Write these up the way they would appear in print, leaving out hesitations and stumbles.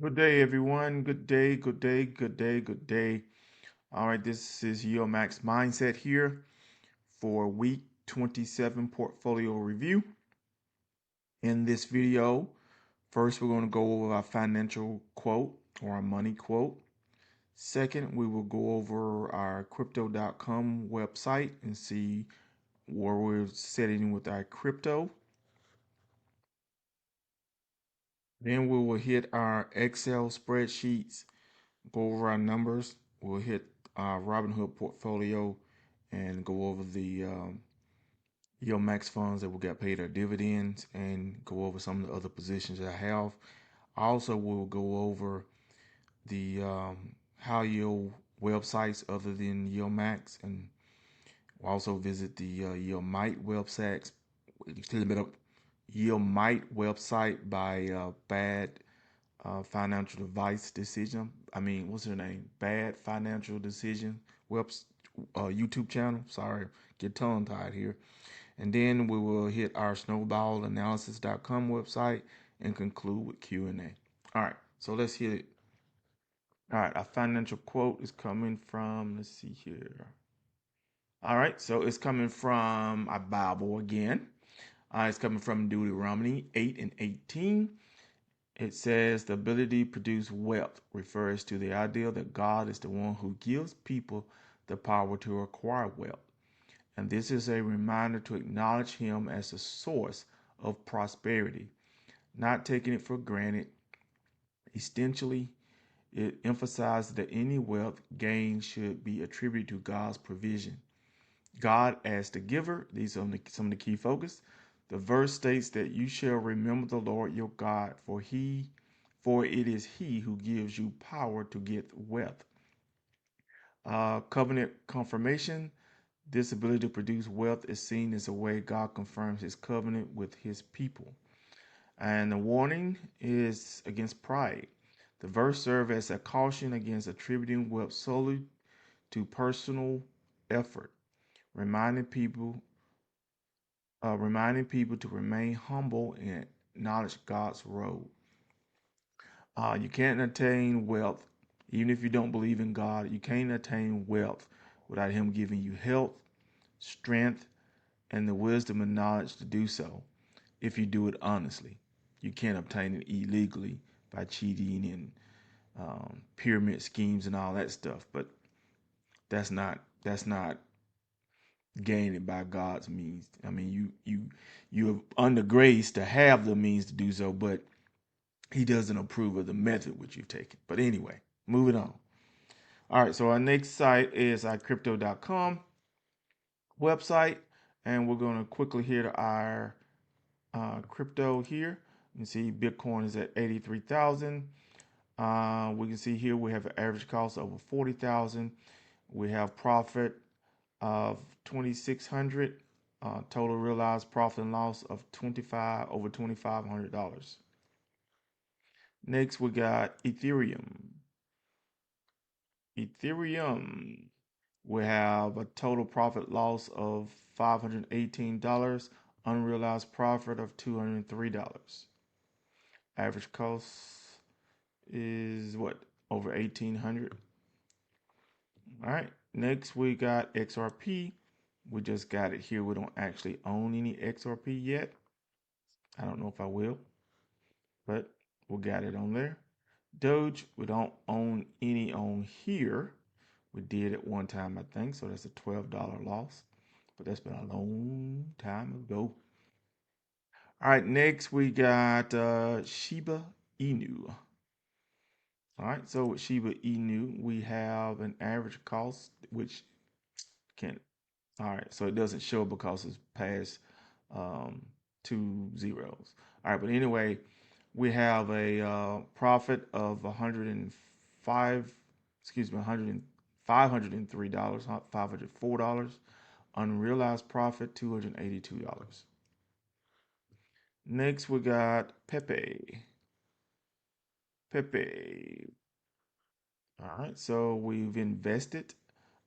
Good day, everyone. Good day, good day, good day, good day. All right, this is YieldMaxMindset here for week 27 portfolio review. In this video, first we're going to go over our financial quote or our money quote. Second, we will go over our crypto.com website and see where we're setting with our crypto. Then we will hit our Excel spreadsheets, go over our numbers. We'll hit our Robinhood portfolio and go over the YieldMax funds that we got paid our dividends and go over some of the other positions that I have. Also, we'll go over the high yield websites other than YieldMax, and we'll also visit the YiMight websites. YiMight website by Bad Financial Advice Decision. What's her name? Bad Financial Decision web YouTube channel. Sorry, get tongue tied here. And then we will hit our snowballanalysis.com website and conclude with Q&A. All right, so let's hit it. All right, our financial quote is coming from, let's see here. All right, so it's coming from our Bible again. It's coming from Deuteronomy 8 and 18. It says the ability to produce wealth refers to the idea that God is the one who gives people the power to acquire wealth. And this is a reminder to acknowledge Him as the source of prosperity, not taking it for granted. Essentially, it emphasizes that any wealth gain should be attributed to God's provision. God as the giver, these are some of the key focus. The verse states that you shall remember the Lord your God, for it is He who gives you power to get wealth. Covenant confirmation. This ability to produce wealth is seen as a way God confirms His covenant with His people. And the warning is against pride. The verse serves as a caution against attributing wealth solely to personal effort, reminding people to remain humble and acknowledge God's role. You can't attain wealth, even if you don't believe in God. You can't attain wealth without Him giving you health, strength, and the wisdom and knowledge to do so. If you do it honestly, you can't obtain it illegally by cheating and pyramid schemes and all that stuff. But that's not gained by God's means. You're under grace to have the means to do so, but He doesn't approve of the method which you've taken. But anyway, moving on. All right, so our next site is our crypto.com website, and we're going to quickly hit our crypto here. You can see Bitcoin is at 83,000. We can see here we have an average cost of over 40,000. We have profit of 2,600. Total realized profit and loss of over $2,500. Next, we got Ethereum. We have a total profit loss of $518, unrealized profit of $203. Average cost is what? Over 1,800. All right. Next, we got XRP. We just got it here. We don't actually own any XRP yet. I don't know if I will, but we got it on there. Doge, we don't own any on here. We did at one time, I think, so that's a $12 loss, but that's been a long time ago. All right, next we got Shiba Inu. All right, so with Shiba Inu, we have an average cost, which can, all right, so it doesn't show because it's past two zeros. All right, but anyway, we have a profit of 105, excuse me, 100, $503, $504. Unrealized profit, $282. Next, we got Pepe. Pepe. All right, so we've invested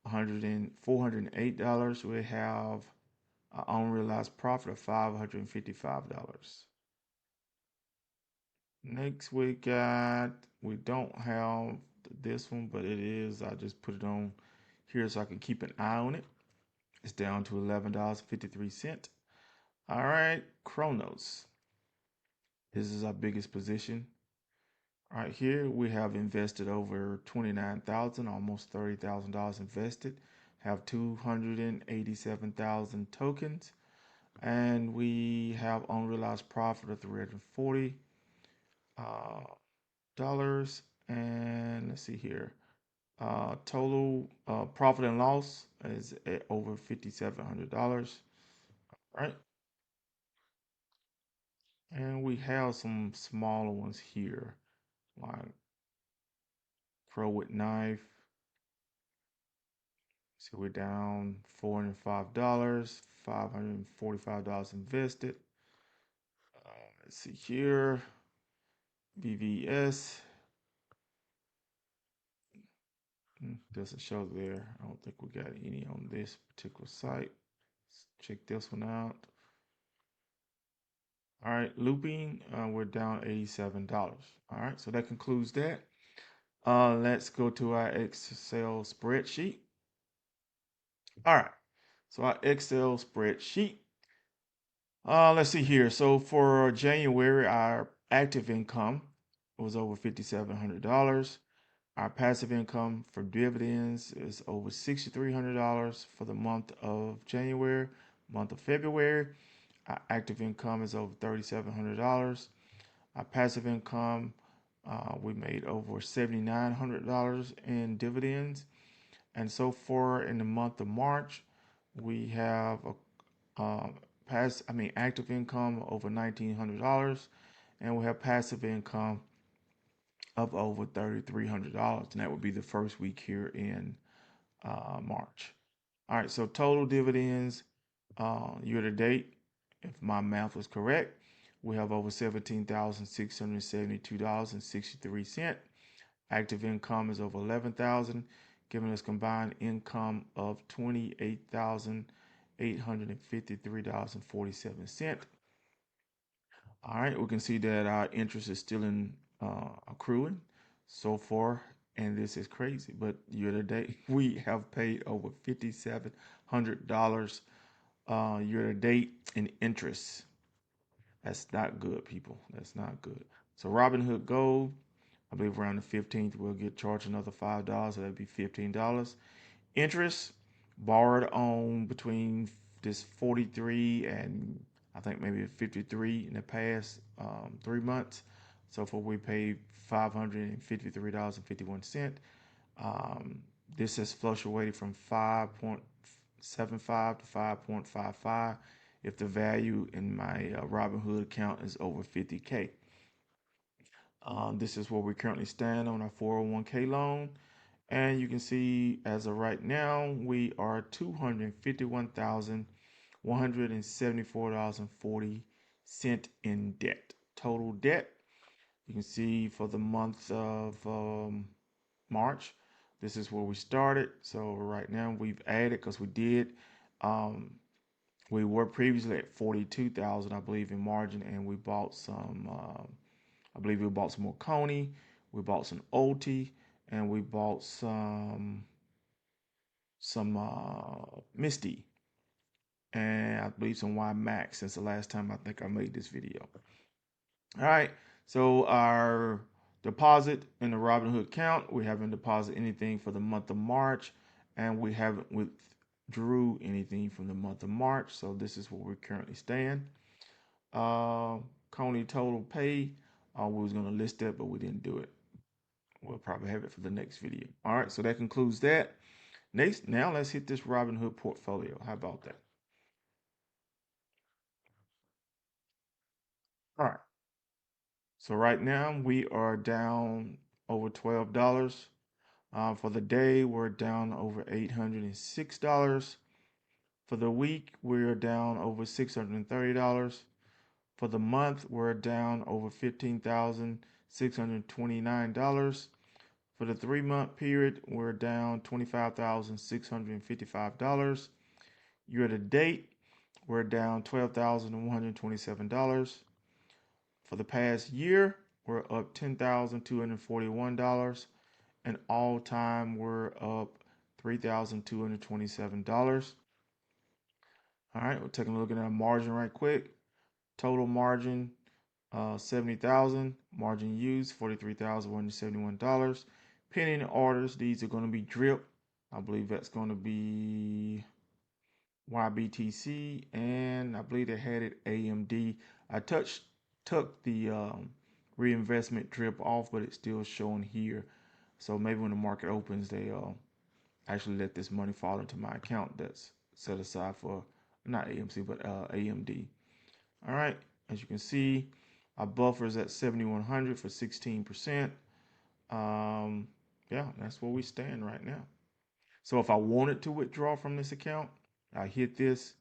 $408. We have an unrealized profit of $555. Next we don't have this one, but it is, I just put it on here so I can keep an eye on it. It's down to $11.53. All right, Chronos. This is our biggest position. Right here, we have invested over 29,000, almost $30,000 invested. Have 287,000 tokens, and we have unrealized profit of $340. And let's see here. Total profit and loss is at over $5,700. Right, and we have some smaller ones here, like Pro with Knife. So we're down $405, $545 invested. Let's see here, BVS. Doesn't show there. I don't think we got any on this particular site. Let's check this one out. All right, looping, we're down $87. All right, so that concludes that. Let's go to our Excel spreadsheet. All right, so our Excel spreadsheet. Let's see here. So for January, our active income was over $5,700. Our passive income for dividends is over $6,300 for the month of January. Month of February, our active income is over $3,700. Our passive income, we made over $7,900 in dividends. And so far in the month of March, we have a active income over $1,900, and we have passive income of over $3,300, and that would be the first week here in March. All right, so total dividends year to date, if my math was correct, we have over $17,672.63. Active income is over 11,000, giving us combined income of $28,853.47. All right, we can see that our interest is still in accruing so far, and this is crazy. But year to date, we have paid over $5,700 year to date in interest. That's not good, people. That's not good. So Robinhood Gold, I believe around the 15th, we'll get charged another $5, so that'd be $15. Interest borrowed on between this 43 and I think maybe 53 in the past 3 months. So far we paid $553.51. This has fluctuated from 5.75 to 5.55 if the value in my Robinhood account is over 50K. This is where we currently stand on our 401k loan. And you can see as of right now, we are $251,174.40 in debt. Total debt, you can see for the month of March, this is where we started. So right now we've added, because we did, we were previously at 42,000, I believe, in margin, and we bought some, I believe we bought some more Coney, we bought some OT, and we bought some Misty, and I believe some YieldMax since the last time I think I made this video. All right, so our deposit in the Robinhood account, we haven't deposited anything for the month of March, and we haven't withdrew anything from the month of March. So this is where we currently stand. Coney total pay, we was gonna list that, but we didn't do it. We'll probably have it for the next video. All right, so that concludes that. Next, now let's hit this Robinhood portfolio. How about that? All right. So right now we are down over $12. For the day, we're down over $806. For the week, we're down over $630. For the month, we're down over $15,629. For the 3-month period, we're down $25,655. Year to date, we're down $12,127. For the past year, we're up $10,241. And all time, we're up $3,227. All right, we're taking a look at our margin right quick. Total margin, 70,000. Margin used, $43,171. Pending orders, these are going to be drip. I believe that's going to be YBTC, and I believe they had it AMD. I took the reinvestment drip off, but it's still showing here. So maybe when the market opens, they actually let this money fall into my account that's set aside for not AMC but AMD. All right, as you can see, our buffer is at 7,100 for 16%. Yeah, that's where we stand right now. So if I wanted to withdraw from this account, I hit this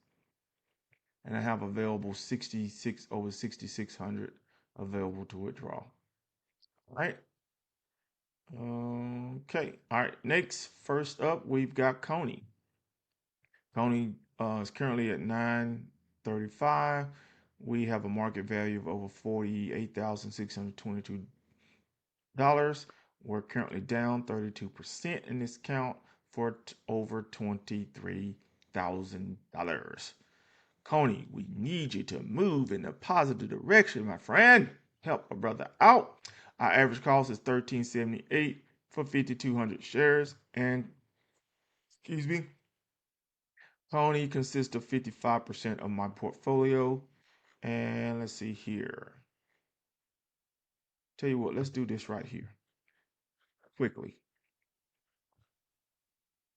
and I have available 66 over 6,600 available to withdraw. All right. Okay. All right. Next, first up, we've got Coney. Coney is currently at 935. We have a market value of over $48,622. We're currently down 32% in this count for over $23,000. Coney, we need you to move in a positive direction, my friend. Help a brother out. Our average cost is $13.78 for 5,200 shares. And, excuse me, Coney consists of 55% of my portfolio. And let's see here. Tell you what, let's do this right here quickly.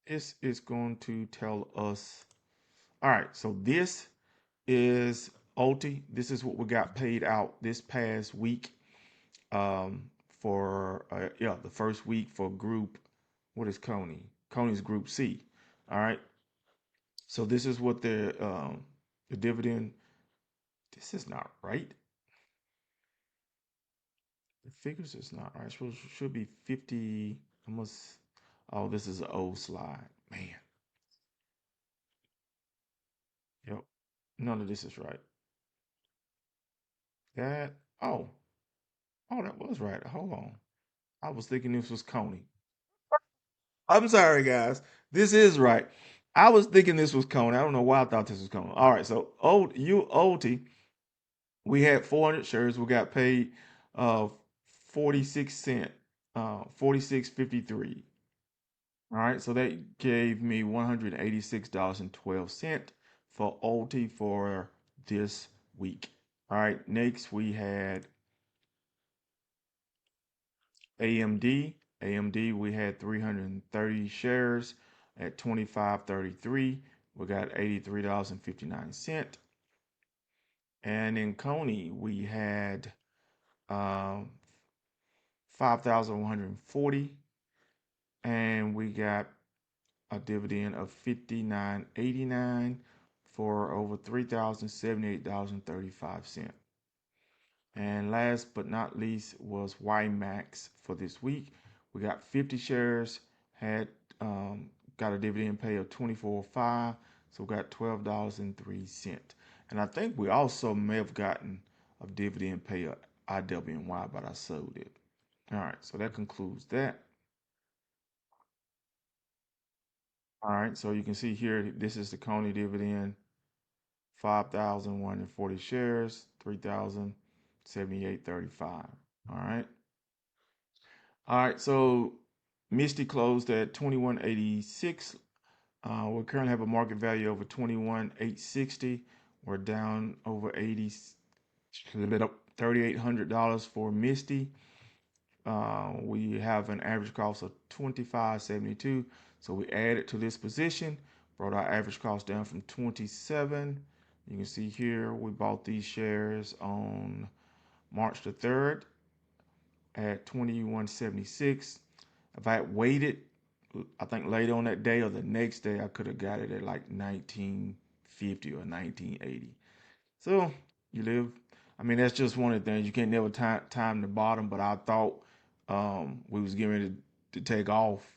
This is going to tell us. All right, so this is Ulti. This is what we got paid out this past week. For the first week for group. What is Coney? Coney's Group C. All right. So this is what the dividend. This is not right. The figures is not right. It should be 50. Almost. Oh, this is an old slide. Man. Yep. None of this is right. That. Oh. Oh, that was right. Hold on. I was thinking this was Coney. I'm sorry, guys. This is right. I was thinking this was Coney. I don't know why I thought this was Coney. All right. So, OT, we had 400 shares. We got paid 46 cent, 46.53. All right, so that gave me $186.12 for OT for this week. All right, next we had AMD. AMD, we had 330 shares at 25.33. We got $83.59. And in Coney, we had 5,140, and we got a dividend of 59.89 for over $3,078.35. And last but not least was YieldMax for this week. We got 50 shares, had got a dividend pay of 24.5, so we got $12.03. And I think we also may have gotten a dividend pay of IWNY, but I sold it. All right, so that concludes that. All right, so you can see here, this is the Coney dividend, 5,140 shares, 3,078.35. All right. All right, so Misty closed at 21.86. We currently have a market value over 21,860. We're down over $3,800 for Misty. We have an average cost of 25.72. So we added to this position, brought our average cost down from 27. You can see here we bought these shares on March the 3rd at 21.76. If I had waited, I think later on that day or the next day, I could have got it at like 1950 or 1980. So you live. I mean, that's just one of the things. You can't never time the bottom, but I thought we was getting ready to take off,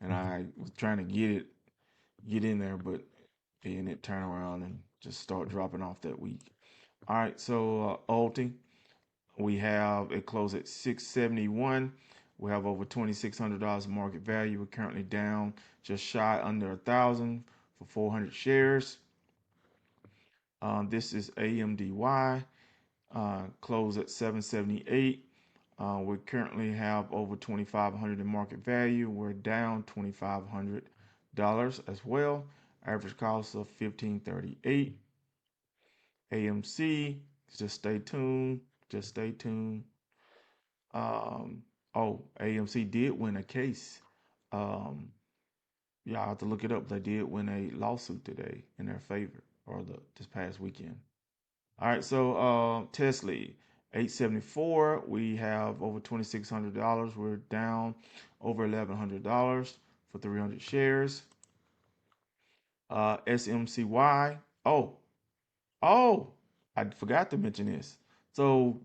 and I was trying to get in there, but then it turned around and just start dropping off that week. All right, so Ulti, We have it closed at 671. We have over $2,600 market value. We're currently down just shy under 1,000 for 400 shares. This is AMDY. Closed at 778. We currently have over 2,500 in market value. We're down $2,500 as well. Average cost of 1538. AMC, just stay tuned. Just stay tuned. Oh, AMC did win a case. Um, yeah, I have to look it up. They did win a lawsuit today in their favor, or this past weekend. All right, so Tesla, 874. We have over $2,600. We're down over $1,100 for 300 shares. SMCY. Oh, oh, I forgot to mention this. So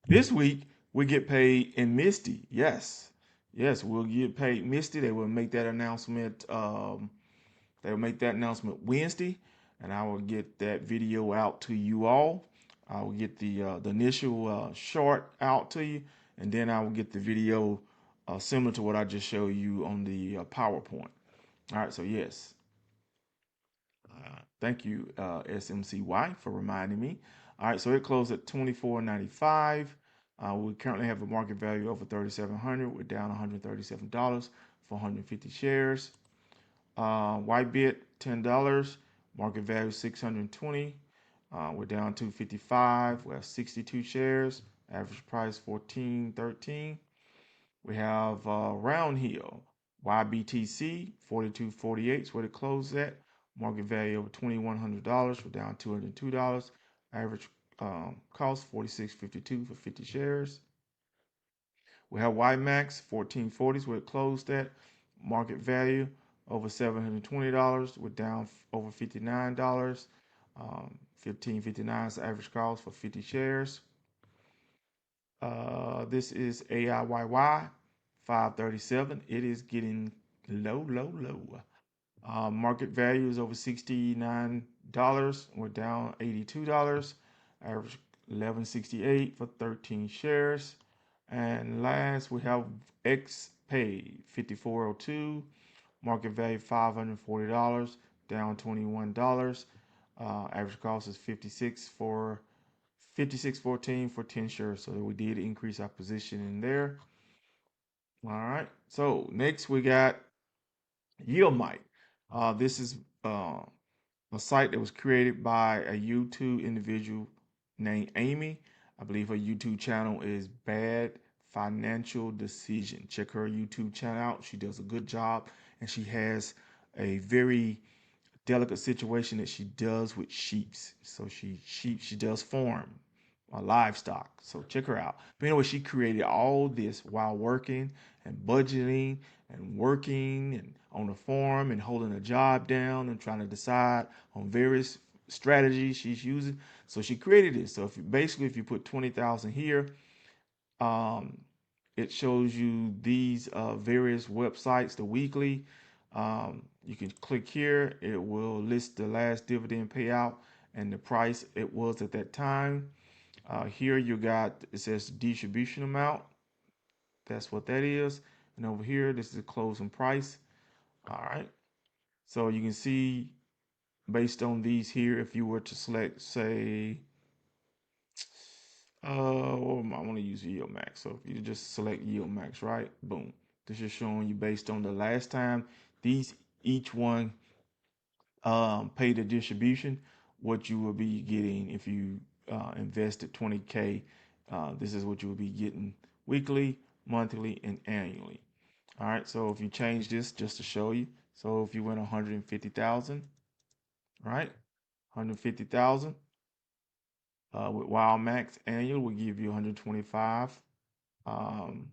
this week we get paid in Misty. Yes, yes, we'll get paid Misty. They will make that announcement. They will make that announcement Wednesday, and I will get that video out to you all. I will get the initial short out to you, and then I will get the video similar to what I just showed you on the PowerPoint. All right, so yes, thank you, SMCY, for reminding me. All right, so it closed at $24.95. We currently have a market value over 3,700. We're down $137 for 150 shares. YBit, $10. Market value 620. We're down 255. We have 62 shares. Average price 14.13. We have Round Hill, YBTC, 42.48 is where it closed at. Market value over $2,100. We're down $202. Average cost 46.52 for 50 shares. We have YieldMax, 14.40 is where it closed at. Market value over $720. We're down over $59. 15.59 is the average cost for 50 shares. This is AIYY, 537. It is getting low, low, low. Market value is over $69. We're down $82. Average 11.68 for 13 shares. And last, we have XPay, 5402. Market value $540, down $21. Average cost is 56.14 for 10 shares. So we did increase our position in there. All right. So next we got YieldMax. This is a site that was created by a YouTube individual named Amy. I believe her YouTube channel is Bad Financial Decision. Check her YouTube channel out. She does a good job, and she has a very delicate situation that she does with sheeps. So she does farm livestock. So check her out. But anyway, she created all this while working and budgeting and working and on the farm and holding a job down and trying to decide on various strategies she's using. So she created this. So if you put 20,000 here, um, it shows you these various websites, the weekly. You can click here. It will list the last dividend payout and the price it was at that time. Here you got, it says distribution amount. That's what that is. And over here, this is the closing price. All right. So you can see based on these here, if you were to select, say, I want to use YieldMax. So if you just select YieldMax, right? Boom. This is showing you based on the last time these each one pay the distribution, what you will be getting if you invested 20K. This is what you will be getting weekly, monthly, and annually. All right, so if you change this just to show you, so if you went 150,000, right? 150,000 with YieldMax annual will give you 125. Um,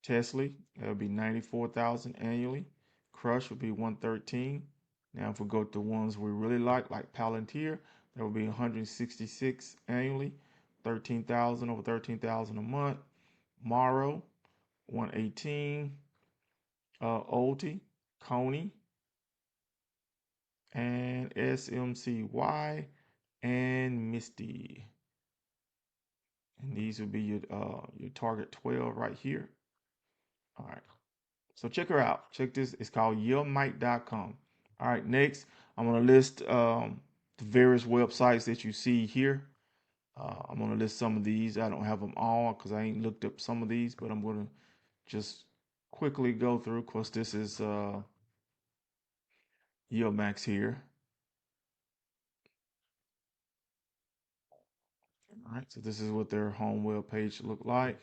Tesla, that would be 94,000 annually. Crush would be 113. Now, if we go to ones we really like Palantir, that would be 166 annually, 13,000 over 13,000 a month. Morrow, 118. Ulti, Coney, and SMCY and Misty. And these will be your target 12 right here. All right. So check her out. Check this. It's called YieldMax.com. All right. Next, I'm gonna list the various websites that you see here. I'm gonna list some of these. I don't have them all because I ain't looked up some of these, but I'm gonna just quickly go through. Of course, this is YieldMax here. All right, so this is what their home web page look like.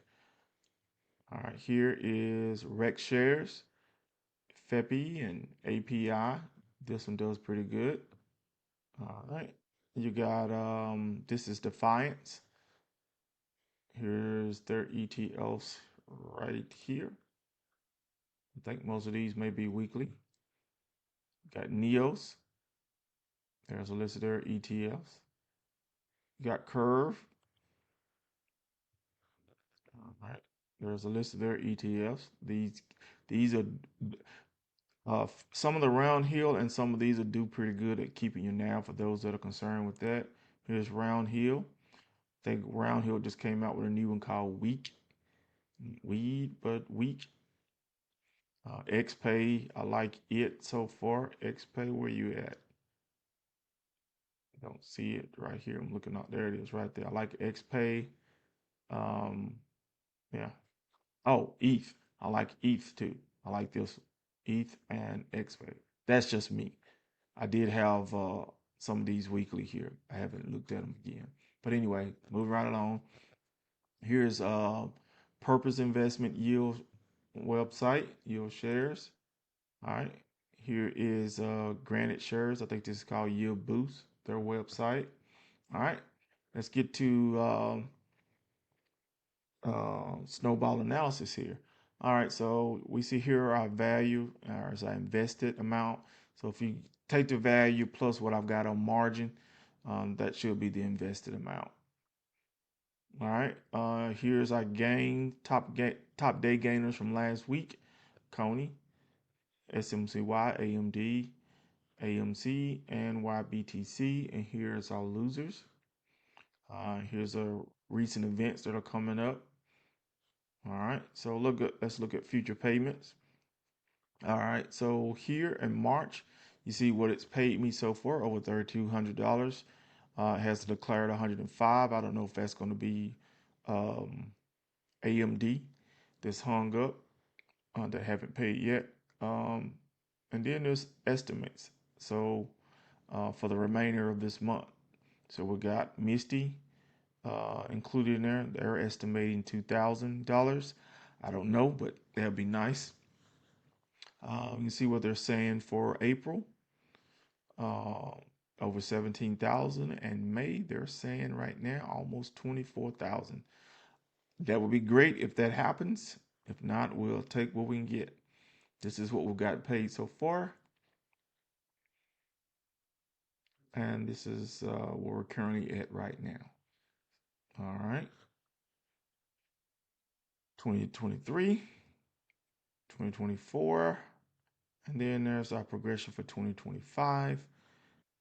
All right, here is Rec Shares, FEPI, and API. This one does pretty good. All right, you got this is Defiance. Here's their ETFs right here. I think most of these may be weekly. Got Neos. There's a list of their ETFs. You got Curve. All right. There's a list of their ETFs. These are some of the round hill and some of these will do pretty good at keeping you NAV for those that are concerned with that. Here's round hill. I think round hill just came out with a new one called Weak. XPay, I like it so far. XPay, where you at? I don't see it right here. I'm looking out. There it is right there. I like XPay. Um, yeah. Oh, ETH. I like ETH too. I like this ETH and XPay. That's just me. I did have some of these weekly here. I haven't looked at them again. But anyway, moving right along. Here's Purpose Investment Yield website, Yield Shares. All right. Here is Granite Shares. I think this is called Yield Boost, their website. All right. Let's get to Snowball Analysis here. All right, so we see here our value as our invested amount. So if you take the value plus what I've got on margin, that should be the invested amount. All right, here's our top day gainers from last week: Coney, SMCY, AMD, AMC, and YBTC. And here's our losers. Here's our recent events that are coming up. All right, so let's look at future payments. All right, so here in March, you see what it's paid me so far, over $3,200. It has declared 105. I don't know if that's going to be um, AMD that's hung up that haven't paid yet. Um, and then there's estimates. So for the remainder of this month, so we got Misty included in there. They're estimating $2,000. I don't know, but that'd be nice. You can see what they're saying for April, uh, over 17,000, and May they're saying right now almost 24,000. That would be great if that happens. If not, we'll take what we can get. This is what we've got paid so far, and this is where we're currently at right now. All right, 2023, 2024, and then there's our progression for 2025.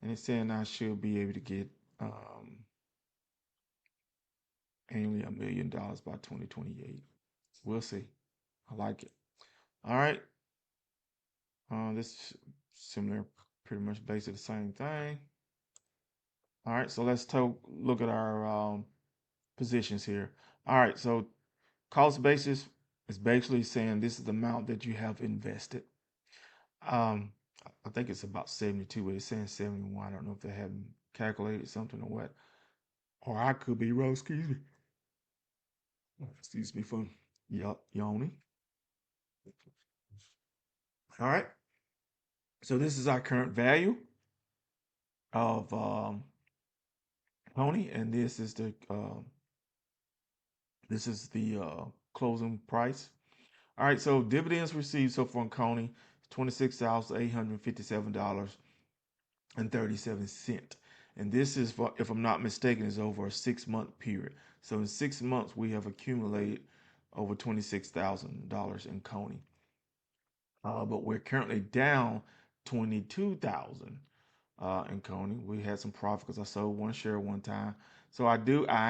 And it's saying I should be able to get annually $1 million by 2028. We'll see. I like it. All right. This similar, pretty much basically the same thing. All right. So let's look at our positions here. All right. So cost basis is basically saying this is the amount that you have invested. Um, I think it's about 72, but it's saying 71. I don't know if they haven't calculated something or what. Or I could be wrong. Excuse me for yawning. All right. So this is our current value of Pony, and this is the closing price. All right. So dividends received so far on Coney $26,857.37, and this is for, if I'm not mistaken, is over a 6 month period. So in 6 months we have accumulated over $26,000 in Coney. But we're currently down 22,000 in Coney. We had some profit because I sold one share one time. So I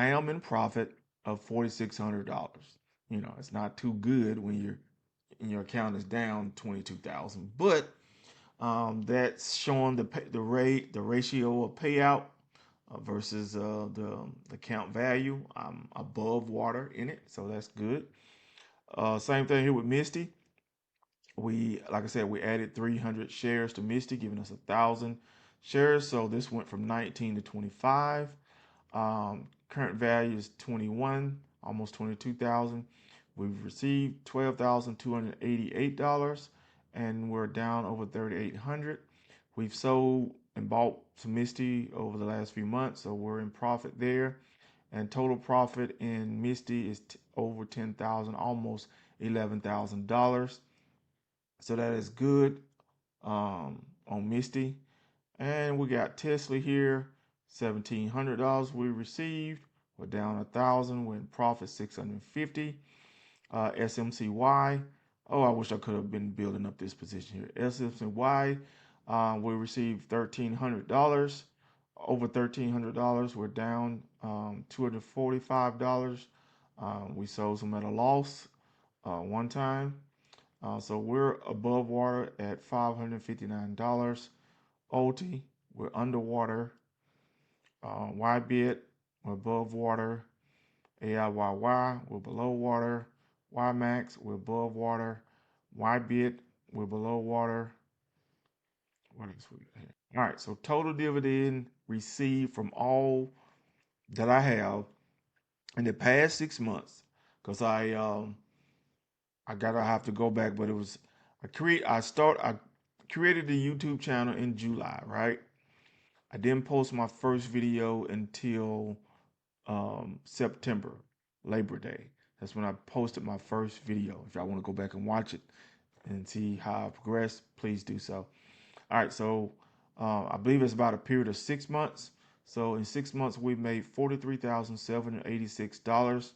am in profit. of $4,600. You know, it's not too good when your account is down 22,000, but that's showing the ratio of payout versus the account value. I'm above water in it, so that's good. Same thing here with Misty. Like I said, we added 300 shares to Misty, giving us 1,000 shares. So this went from 19 to 25. Current value is 21, almost 22,000. We've received $12,288, and we're down over 3,800. We've sold and bought some Misty over the last few months, so we're in profit there. And total profit in Misty is over 10,000, almost $11,000. So that is good on Misty. And we got Tesla here, $1,700 we received. We're down 1,000. We're in profit 650. SMCY. Oh, I wish I could have been building up this position here. SMCY. We received $1,300. Over $1,300. We're down $245. We sold some at a loss one time. So we're above water at $559. OT, we're underwater. YBIT, we're above water. AIYY, we're below water. YieldMax, we're above water. YBIT, we're below water. What else we got here? All right, so total dividend received from all that I have in the past 6 months, because I have to go back, but it was I created the YouTube channel in July, right? I didn't post my first video until September, Labor Day. That's when I posted my first video. If y'all want to go back and watch it and see how I progressed, please do so. All right, so I believe it's about a period of 6 months. So in 6 months, we made $43,786,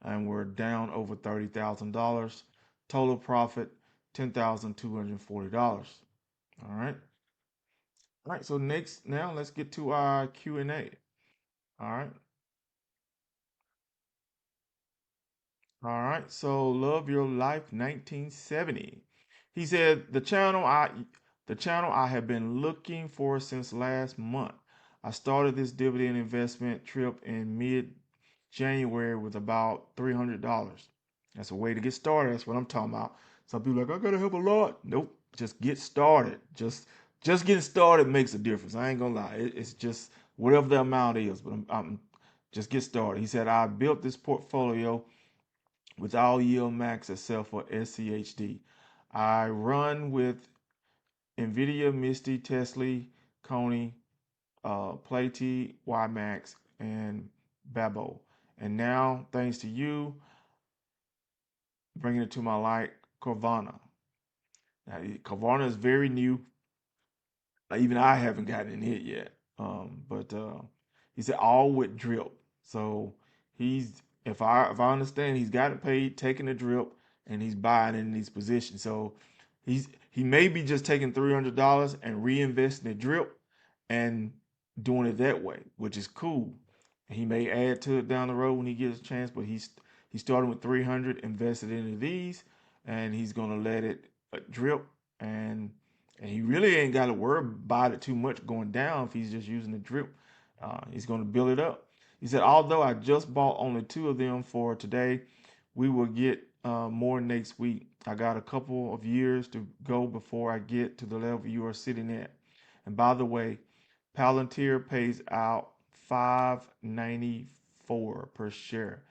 and we're down over $30,000. Total profit $10,240. All right. All right. So now let's get to our Q&A. All right. All right. So Love Your Life 1970. He said the channel I have been looking for since last month. I started this dividend investment trip in mid January with about $300. That's a way to get started. That's what I'm talking about. Some people are like, I gotta have a lot. Nope. Just get started. Just getting started makes a difference. I ain't gonna lie. It's just whatever the amount is, but I'm just get started. He said, I built this portfolio with all YieldMax except for SCHD. I run with NVIDIA, Misty, Tesla, Coney, Platy, YieldMax, and Babo. And now, thanks to you, bringing it to my light, Carvana. Now, Carvana is very new. Even I haven't gotten in it yet. But he said all with drip. So he's if I understand, he's got it paid, taking the drip, and he's buying in these positions. So he may be just taking $300 and reinvesting the drip and doing it that way, which is cool. He may add to it down the road when he gets a chance, but he's starting with 300 invested into these, and he's gonna let it drip, and he really ain't got to worry about it too much going down if he's just using the drip. He's going to build it up. He said, although I just bought only two of them for today, we will get more next week. I got a couple of years to go before I get to the level you are sitting at. And by the way, Palantir pays out $5.94 per share.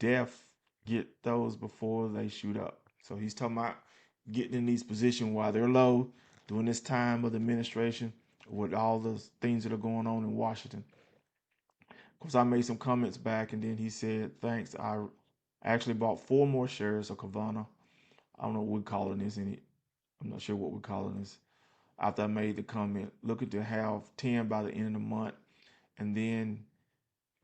Def get those before they shoot up. So he's talking about getting in these positions while they're low during this time of the administration with all the things that are going on in Washington. Of course, I made some comments back, and then he said, thanks. I actually bought 4 more shares of Carvana. I don't know what we're calling this. I'm not sure what we're calling this. After I made the comment, looking to have 10 by the end of the month, and then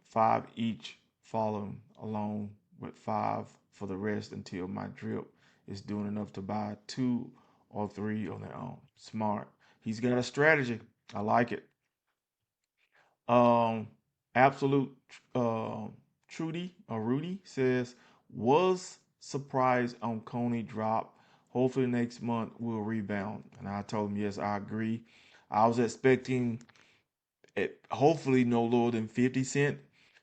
5 each following along with 5 for the rest until my drip is doing enough to buy 2 or 3 on their own. Smart. He's got a strategy. I like it. Um, Absolute Rudy says, was surprised on Coney drop. Hopefully next month we'll rebound. And I told him, yes, I agree. I was expecting it hopefully no lower than 50 cent,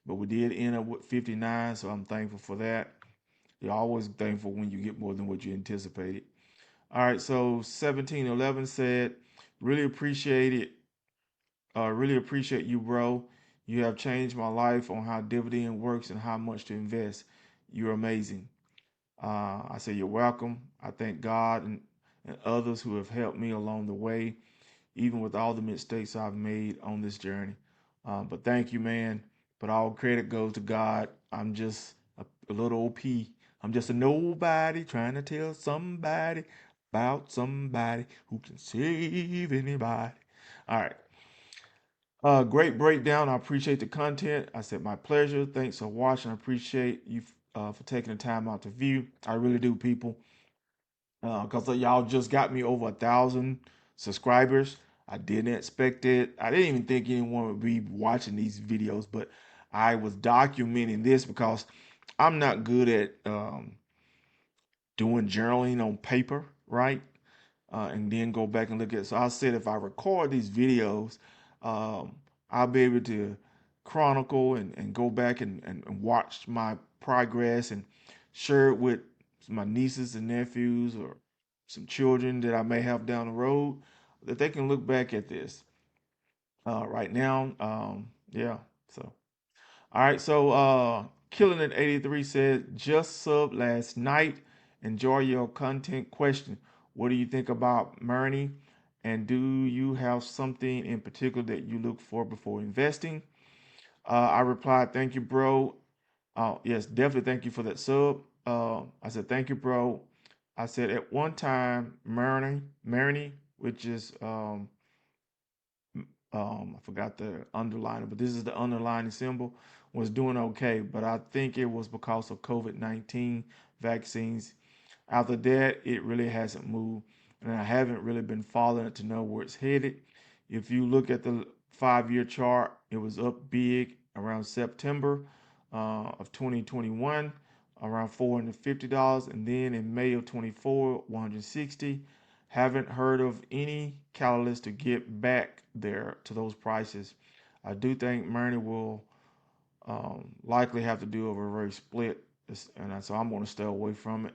but we did end up with 59, so I'm thankful for that. You're always thankful when you get more than what you anticipated. All right, so 1711 said, really appreciate it. Really appreciate you, bro. You have changed my life on how dividend works and how much to invest. You're amazing. I say you're welcome. I thank God and others who have helped me along the way, even with all the mistakes I've made on this journey. But thank you, man. But all credit goes to God. I'm just a little OP. I'm just a nobody trying to tell somebody about somebody who can save anybody. All right. Great breakdown. I appreciate the content. I said my pleasure. Thanks for watching. I appreciate you for taking the time out to view. I really do, people. Because y'all just got me over 1,000 subscribers. I didn't expect it. I didn't even think anyone would be watching these videos, but I was documenting this because I'm not good at doing journaling on paper, right? And then go back and look at it. So I said if I record these videos, um, I'll be able to chronicle and go back and watch my progress and share it with my nieces and nephews or some children that I may have down the road that they can look back at this. Right now, yeah. So all right, so Killing It 83 said, just sub last night. Enjoy your content. Question: what do you think about Murney? And do you have something in particular that you look for before investing? I replied, thank you, bro. Yes, definitely thank you for that sub. I said, thank you, bro. I said, at one time, Murney, which is I forgot the underliner, but this is the underlining symbol, was doing okay. But I think it was because of COVID-19 vaccines. After that, it really hasn't moved, and I haven't really been following it to know where it's headed. If you look at the 5-year chart, it was up big around September of 2021, around $450, and then in May of 24, 160. Haven't heard of any catalyst to get back there to those prices. I do think Murney will likely have to do a reverse split, and so I'm going to stay away from it.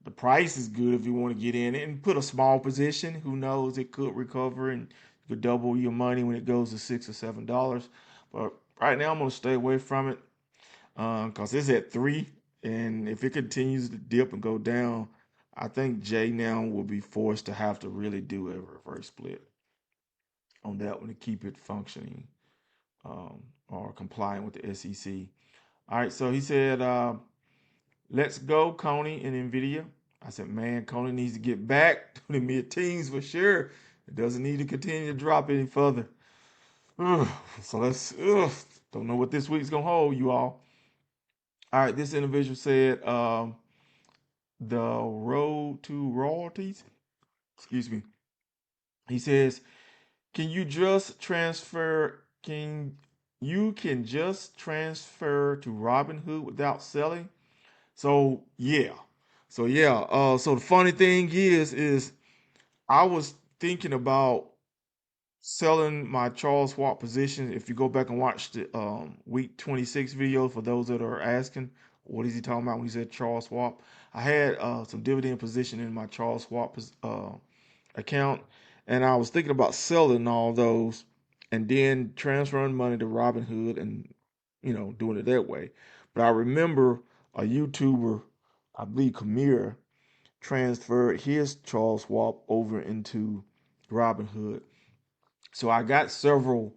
The price is good if you want to get in it and put a small position. Who knows? It could recover and you could double your money when it goes to $6 or $7. But right now, I'm going to stay away from it because it's at 3, and if it continues to dip and go down, I think Jay now will be forced to have to really do a reverse split on that one to keep it functioning or complying with the SEC. All right, so he said, let's go, Coney and NVIDIA. I said, man, Coney needs to get back to the mid-teens for sure. It doesn't need to continue to drop any further. Ugh, so don't know what this week's going to hold, you all. All right, this individual said, the road to royalties, excuse me. He says, can you just transfer, can just transfer to Robinhood without selling? So yeah. So the funny thing is I was thinking about selling my Charles Schwab position. If you go back and watch the week 26 video, for those that are asking, what is he talking about when he said Charles Schwab? I had some dividend position in my Charles Schwab account, and I was thinking about selling all those and then transferring money to Robinhood and doing it that way. But I remember a YouTuber, I believe Kamir, transferred his Charles Schwab over into Robinhood. So I got several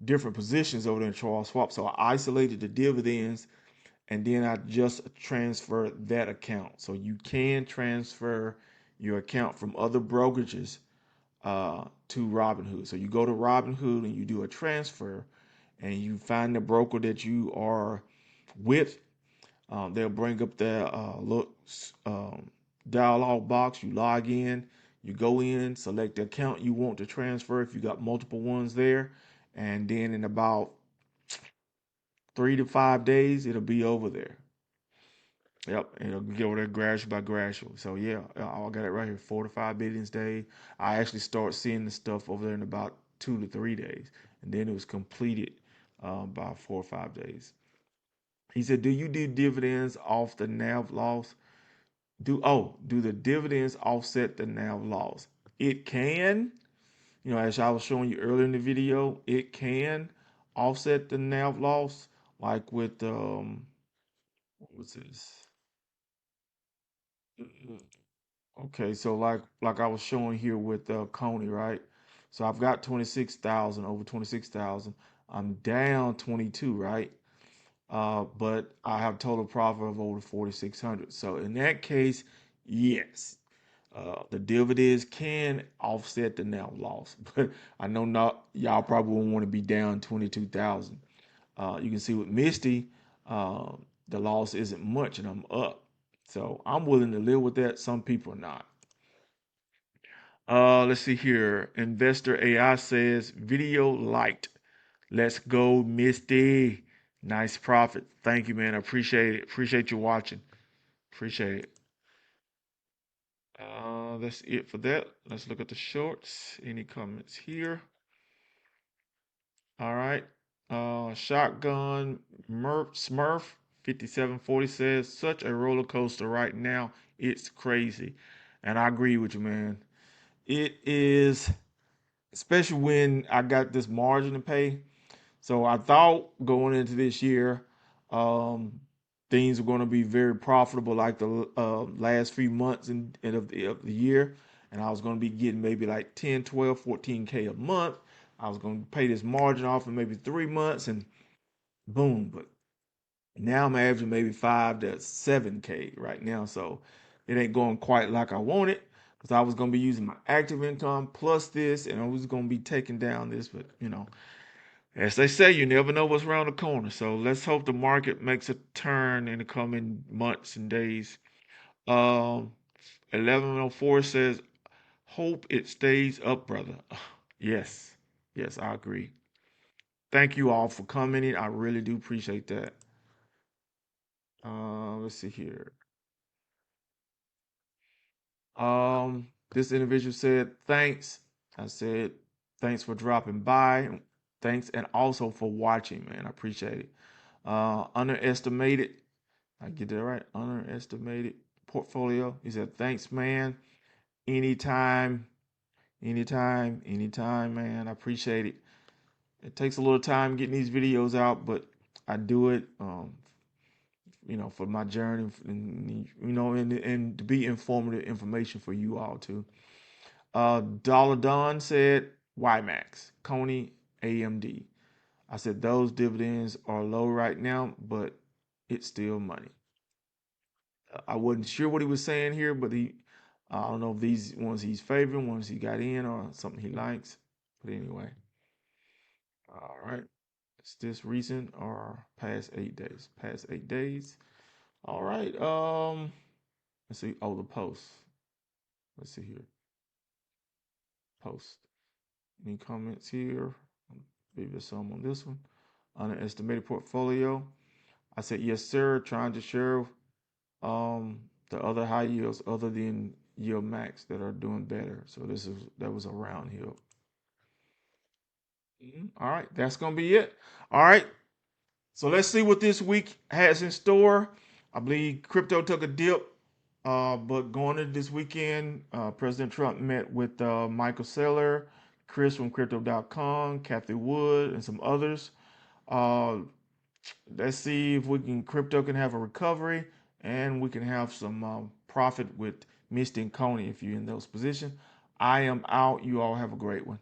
different positions over there in Charles Schwab. So I isolated the dividends and then I just transferred that account. So you can transfer your account from other brokerages to Robinhood. So you go to Robinhood and you do a transfer and you find the broker that you are with. They'll bring up their dialog box. You log in, you go in, select the account you want to transfer if you got multiple ones there. And then in about 3 to 5 days, it'll be over there. Yep, and it'll get over there gradual by gradual. So yeah, I got it right here. 4 to 5 business days. I actually start seeing the stuff over there in about 2 to 3 days, and then it was completed by 4 or 5 days. He said, "Do you do dividends off the NAV loss? Do the dividends offset the NAV loss? It can. As I was showing you earlier in the video, it can offset the NAV loss, like with what was this? Okay, so like I was showing here with Coney, right? So I've got 26,000, over 26,000. I'm down 22, right? But I have total profit of over 4,600. So in that case, yes, the dividends can offset the net loss. But I know not y'all probably won't want to be down 22,000. You can see with Misty, uh, the loss isn't much, and I'm up. So I'm willing to live with that. Some people are not. Let's see here. Investor AI says video liked. Let's go, Misty. Nice profit. Thank you, man. I appreciate it. Appreciate you watching. Appreciate it. That's it for that. Let's look at the shorts. Any comments here? All right. Shotgun Smurf 5740 says, such a roller coaster right now. It's crazy. And I agree with you, man. It is, especially when I got this margin to pay. So I thought going into this year, um, things were going to be very profitable, like the last few months of the year, and I was going to be getting maybe like 10, 12, 14K a month. I was going to pay this margin off in maybe 3 months, and boom. But now I'm averaging maybe 5 to 7K right now, so it ain't going quite like I wanted. Because I was going to be using my active income plus this, and I was going to be taking down this, but as they say, you never know what's around the corner. So let's hope the market makes a turn in the coming months and days. Um, 1104 says, hope it stays up, brother. Yes, yes, I agree. Thank you all for commenting. I really do appreciate that. Let's see here. This individual said, thanks. I said, thanks for dropping by. Thanks, and also for watching, man. I appreciate it. Underestimated. I get that right. Underestimated portfolio. He said, thanks, man. Anytime, anytime, man. I appreciate it. It takes a little time getting these videos out, but I do it, for my journey, and to be informative information for you all too. Dollar Don said, YieldMax, Coney, AMD. I said those dividends are low right now, but it's still money. I wasn't sure what he was saying here, but I don't know if these ones he's favoring, ones he got in, or something he likes. But anyway, all right. Is this recent or past 8 days? Past 8 days. All right. Let's see. Oh, the post. Let's see here. Post. Any comments here? Maybe there's some on this one. Underestimated portfolio. I said yes, sir. Trying to share the other high yields other than YieldMax that are doing better. So that was a round hill. All right, that's gonna be it. All right, so let's see what this week has in store. I believe crypto took a dip, but going into this weekend, President Trump met with Michael Saylor, Chris from Crypto.com, Kathy Wood, and some others. Uh, let's see if crypto can have a recovery, and we can have some profit with Misty and Coney if you're in those positions. I am out. You all have a great one.